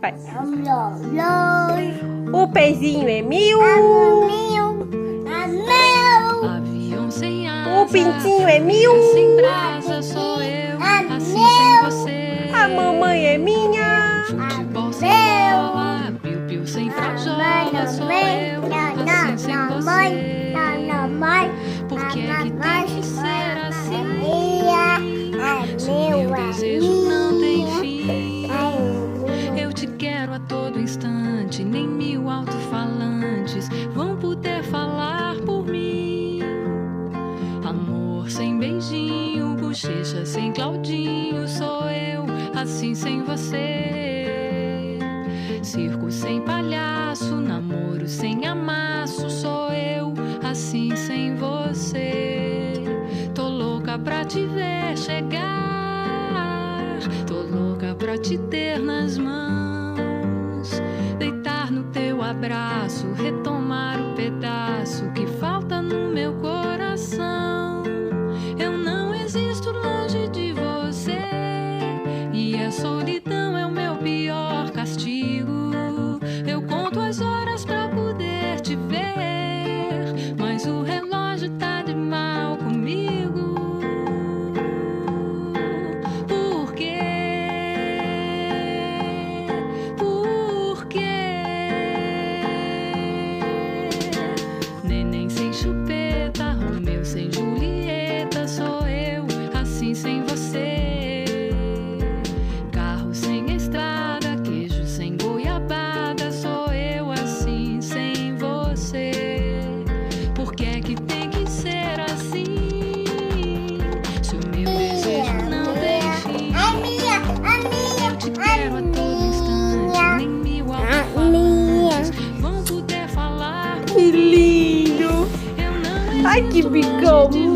Vai. Lolô. O pezinho é meu. Avião sem asa, O pintinho é meu. sem brasa, sou eu, assim sem você. A mamãe é minha. Futebol sem bola, piu-piu sem frajola, sou eu, assim sem você. Por que é que tem que ser assim? Se o meu desejo não tem fim, eu te quero a todo instante, nem 1000 alto-falantes vão poder falar por mim. Amor sem beijinho, bochecha sem Claudinho, sou eu, assim sem você. Circo sem palhaço, namoro sem amasso, sou eu, assim sem você. Tô louca pra te ver chegar, tô louca pra te ter nas mãos, deitar no teu abraço, retomar o pedaço que falta no meu coração. Eu não existo longe de você, e a solidão é o meu pior castigo. Eu conto as horas pra poder te ver, mas o relógio tá de mal comigo. Por quê? Por quê? Neném sem chupeta, Romeu sem Julieta, sou eu, assim sem você. Carro sem estrada, queijo sem goiabada, sou eu, assim sem você. Por que é que tem que ser assim? Se o meu desejo não tem fim, eu te quero a todo instante, nem 1000 alto-falantes vão poder falar por Que lindo. eu não Ai, que existo longe bicão. de